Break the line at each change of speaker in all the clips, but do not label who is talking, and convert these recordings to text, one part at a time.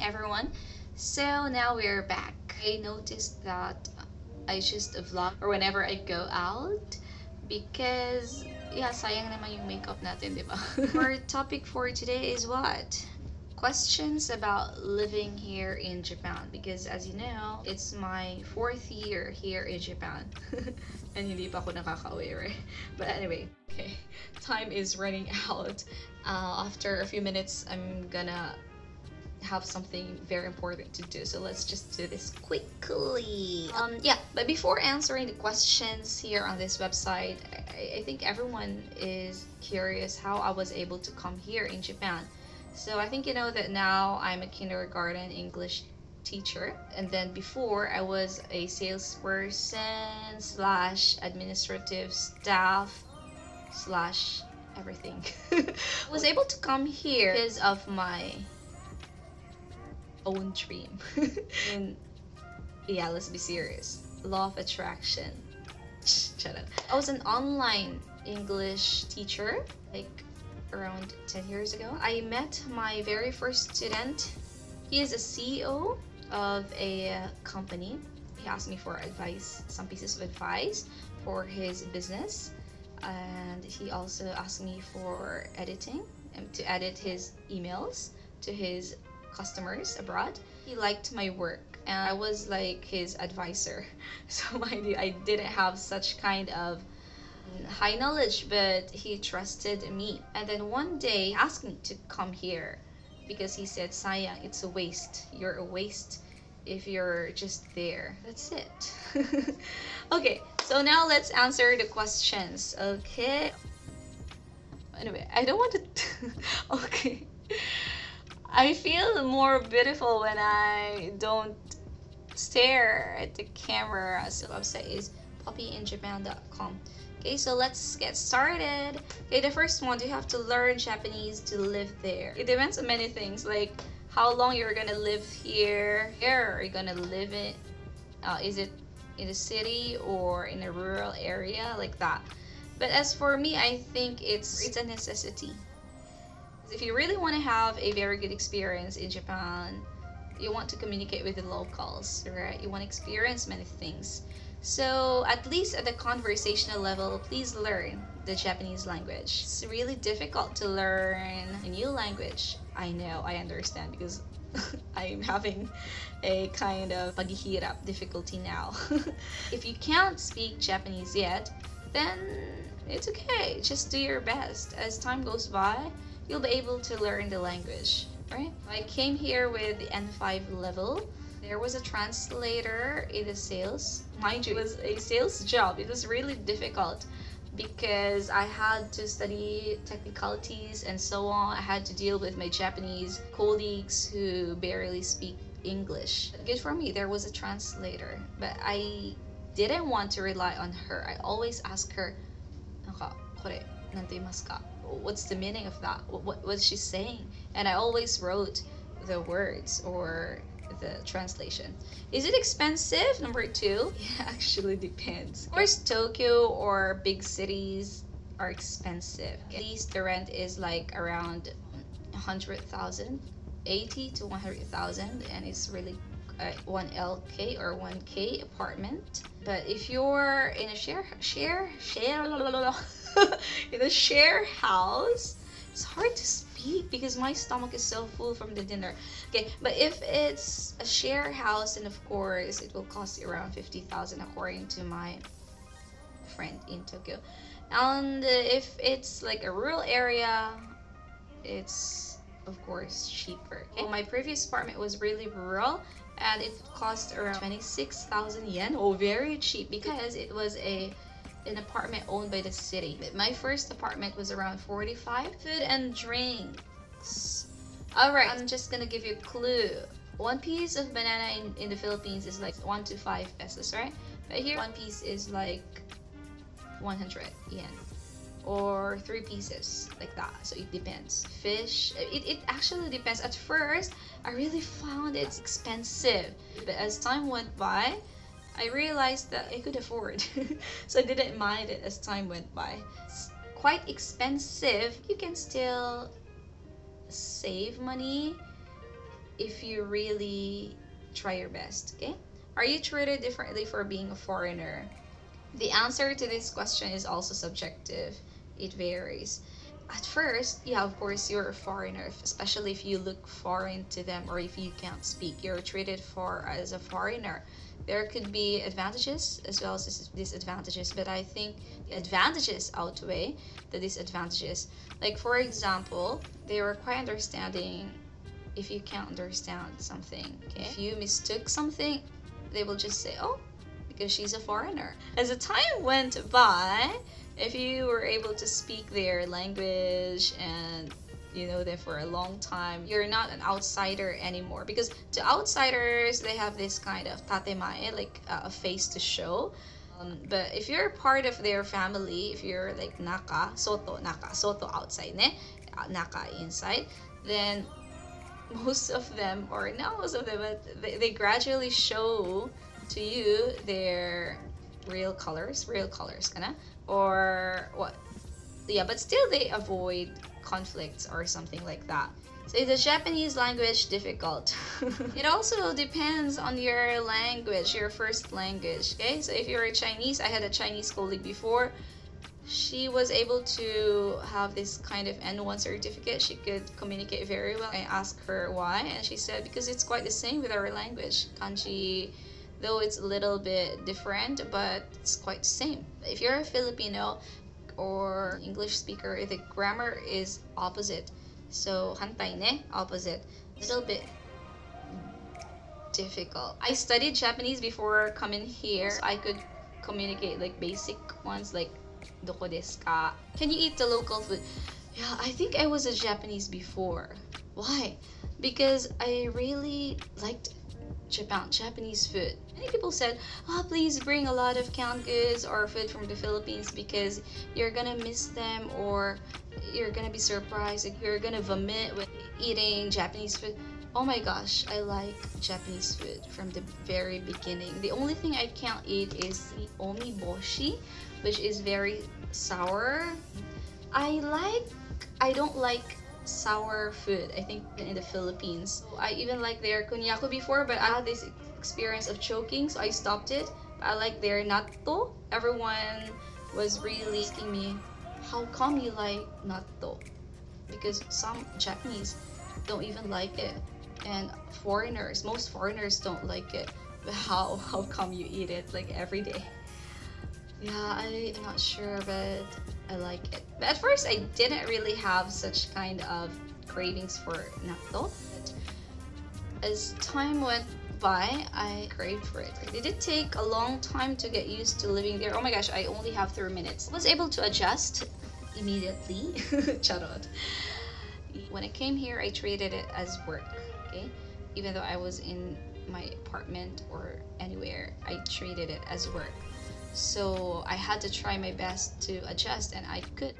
everyone. So now we're back. I noticed that I just vlog or whenever I go out because yeah, sayang naman yung makeup natin, di ba? Our topic for today is what? Questions about living here in Japan, because as you know, it's my 4th year here in Japan. And hindi pa ako nakaka-uwi, right? But anyway, okay, time is running out. After a few minutes, I'm gonna have something very important to do, so let's just do this quickly. Yeah, but before answering the questions here on this website, I think everyone is curious how I was able to come here in Japan. So I think you know that now I'm a kindergarten English teacher, and then before I was a salesperson slash administrative staff slash everything. I was able to come here because of my own dream. And yeah, let's be serious. Law of attraction. Shut up. I was an online English teacher like around 10 years ago. I met my very first student. He is a CEO of a company. He asked me for advice, some pieces of advice for his business, and he also asked me for editing and to edit his emails to his customers abroad. He liked my work and I was like his advisor. So I didn't have such kind of high knowledge, but he trusted me. And then one day he asked me to come here because he said, "Sayang, it's a waste. You're a waste if you're just there." That's it. Okay, so now let's answer the questions. Okay. Anyway, I don't want to okay. I feel more beautiful when I don't stare at the camera. So the website is puppyinjapan.com. Okay, so let's get started. Okay, the first one, you have to learn Japanese to live there. It depends on many things, like how long you're gonna live here. Where are you gonna live in? Is it in a city or in a rural area, like that? But as for me, I think it's a necessity. If you really want to have a very good experience in Japan, you want to communicate with the locals, right? You want to experience many things. So at least at the conversational level, please learn the Japanese language. It's really difficult to learn a new language. I know, I understand, because I'm having a kind of paghihirap difficulty now. If you can't speak Japanese yet, then it's okay. Just do your best. As time goes by, you'll be able to learn the language, right? I came here with the N5 level. There was a translator in the sales. Mind you, it was a sales job. It was really difficult because I had to study technicalities and so on. I had to deal with my Japanese colleagues who barely speak English. Good for me, there was a translator, but I didn't want to rely on her. I always ask her, "Naka, kore, nanteimasu ka?" What's the meaning of that? What's she saying? And I always wrote the words or the translation. Is it expensive? Number 2, yeah, actually depends. Of course, Tokyo or big cities are expensive. At least the rent is like around 100,000, 80 to 100,000, and it's really 1LK or 1K apartment. But if you're in a share in a share house, it's hard to speak because my stomach is so full from the dinner. Okay, but if it's a share house, then of course it will cost you around 50,000 according to my friend in Tokyo. And if it's like a rural area, it's of course cheaper. Okay? My previous apartment was really rural and it cost around 26,000 yen. Oh, very cheap because it was an apartment owned by the city. My first apartment was around 45. Food and drinks. Alright, I'm just gonna give you a clue. One piece of banana in the Philippines is like 1 to 5 pesos, right? But here, one piece is like 100 yen. Or 3 pieces, like that. So it depends. Fish, it actually depends. At first, I really found it's expensive. But as time went by, I realized that I could afford. So I didn't mind it as time went by. It's quite expensive. You can still save money if you really try your best. Okay, are you treated differently for being a foreigner? The answer to this question is also subjective. It varies. At first, yeah, of course, you're a foreigner, especially if you look foreign to them or if you can't speak. You're treated for as a foreigner. There could be advantages as well as disadvantages, but I think the advantages outweigh the disadvantages. Like, for example, they were quite understanding if you can't understand something. Okay? If you mistook something, they will just say, oh, because she's a foreigner. As the time went by, if you were able to speak their language and you know them for a long time, you're not an outsider anymore. Because to outsiders, they have this kind of tatemae, like a face to show. But if you're part of their family, if you're like naka, soto outside, ne? Naka inside, then most of them, or not most of them, but they gradually show to you their real colors kana, or what, yeah, but still they avoid conflicts or something like that. So is the Japanese language difficult? It also depends on your language, your first language. Okay, so if you're a Chinese, I had a Chinese colleague before. She was able to have this kind of N1 certificate. She could communicate very well. I asked her why, and she said because it's quite the same with our language. Kanji, though it's a little bit different, but it's quite the same. If you're a Filipino or English speaker, the grammar is opposite. So hantay ne, opposite. A little bit difficult. I studied Japanese before coming here, so I could communicate like basic ones like doko desu ka? Can you eat the local food? Yeah, I think I was a Japanese before. Why? Because I really liked Japanese food. Many people said, oh, please bring a lot of canned goods or food from the Philippines because you're gonna miss them or you're gonna be surprised, like you're gonna vomit with eating Japanese food. Oh my gosh, I like Japanese food from the very beginning. The only thing I can't eat is the omiboshi, which is very sour. I don't like sour food, I think, in the Philippines. I even like their kunyako before, but I had this experience of choking, so I stopped it. I like their natto. Everyone was really asking me, how come you like natto? Because some Japanese don't even like it, and most foreigners don't like it. But how come you eat it like every day? Yeah, I'm not sure, but I like it. But at first, I didn't really have such kind of cravings for natto. But as time went by, I craved for it. It did take a long time to get used to living there. Oh my gosh, I only have 3 minutes. I was able to adjust immediately. Charot. When I came here, I treated it as work, okay? Even though I was in my apartment or anywhere, I treated it as work. So I had to try my best to adjust, and I could.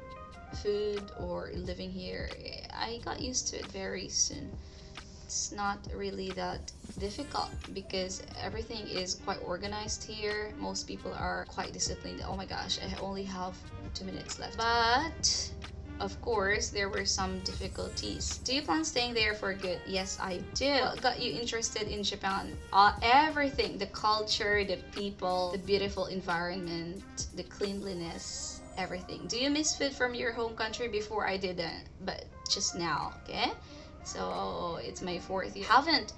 Food or living here, I got used to it very soon. It's not really that difficult because everything is quite organized here. Most people are quite disciplined. Oh my gosh, I only have 2 minutes left. But of course, there were some difficulties. Do you plan staying there for good? Yes, I do. What got you interested in Japan? Everything. The culture, the people, the beautiful environment, the cleanliness, everything. Do you miss food from your home country? Before I didn't, but just now, okay? So it's my 4th year. Haven't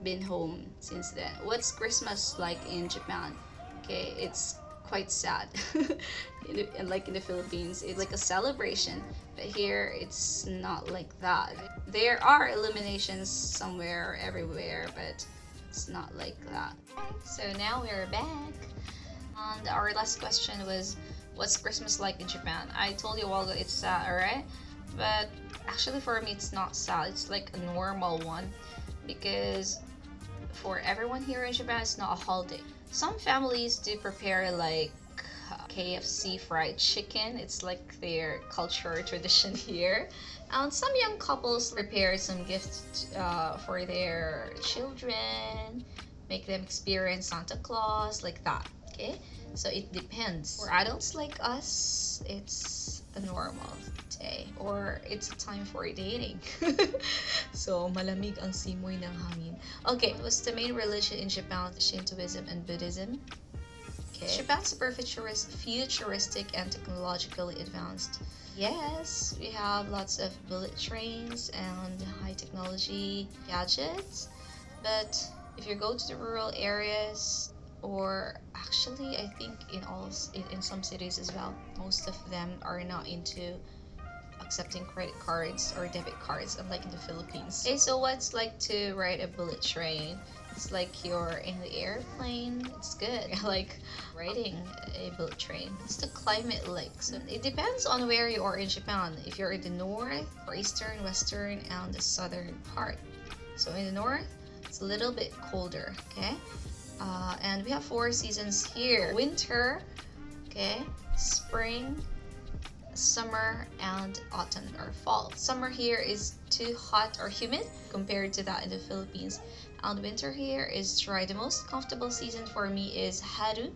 been home since then. What's Christmas like in Japan? Okay, it's quite sad. Like in the Philippines, it's like a celebration, but here it's not like that. There are illuminations somewhere, everywhere, but it's not like that. So now we're back, and our last question was, what's Christmas like in Japan? I told you a while ago it's sad, alright? But actually for me it's not sad, it's like a normal one, because for everyone here in Japan it's not a holiday. Some families do prepare like KFC fried chicken. It's like their culture tradition here. And some young couples prepare some gifts for their children, make them experience Santa Claus, like that. Okay, so it depends. For adults like us, it's a normal day, or it's a time for dating. So, malamig ang simoy ng hangin. Okay, what's the main religion in Japan? Shintoism and Buddhism. Okay. Japan's futuristic and technologically advanced. Yes, we have lots of bullet trains and high technology gadgets. But if you go to the rural areas, or actually I think in some cities as well, most of them are not into accepting credit cards or debit cards, unlike in the Philippines. Okay, so what's like to ride a bullet train? It's like you're in the airplane. It's good. Like riding a bullet train. What's the climate like? So it depends on where you are in Japan. If you're in the north or eastern, western, and the southern part. So in the north, it's a little bit colder. Okay, and we have 4 seasons here: winter, okay, spring, summer, and autumn or fall. Summer here is too hot or humid compared to that in the Philippines, and winter here is dry. The most comfortable season for me is haru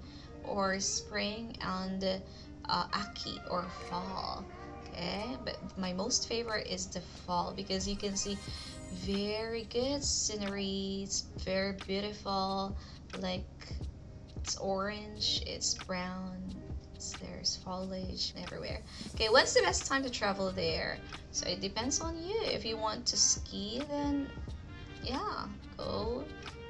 or spring, and aki or fall. Okay, but my most favorite is the fall because you can see very good scenery. It's very beautiful. Like it's orange, it's brown, there's foliage everywhere. Okay, when's the best time to travel there? So it depends on you. If you want to ski, then yeah, go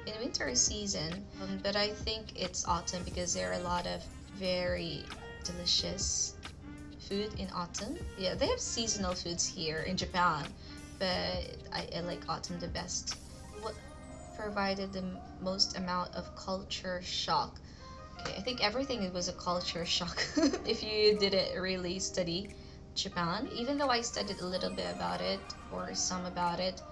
in winter season. But I think it's autumn because there are a lot of very delicious food in autumn. Yeah, they have seasonal foods here in Japan, but I like autumn the best. What provided the most amount of culture shock? Okay, I think everything was a culture shock if you didn't really study Japan. Even though I studied a little bit about it or some about it,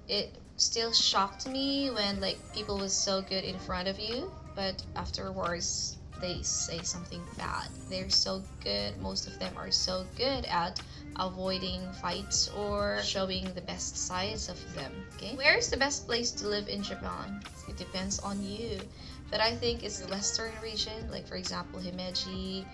it still shocked me when like people was so good in front of you, but afterwards they say something bad. They're so good, most of them are so good at avoiding fights or showing the best sides of them. Okay, where is the best place to live in Japan? It depends on you, but I think it's the western region, like for example Himeji,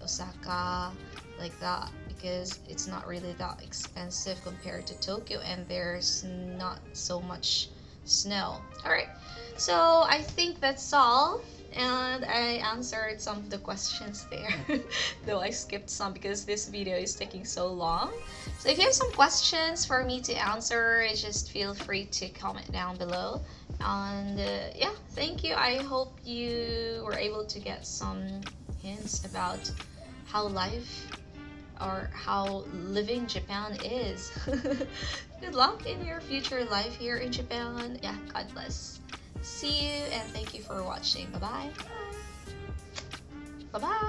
Osaka, like that, because it's not really that expensive compared to Tokyo, and there's not so much snow. All right, so I think that's all, and I answered some of the questions there though I skipped some because this video is taking so long. So if you have some questions for me to answer, just feel free to comment down below. And yeah, thank you. I hope you were able to get some hints about how life or how living Japan is. Good luck in your future life here in Japan. Yeah, God bless. See you and thank you for watching. Bye-bye. Bye-bye.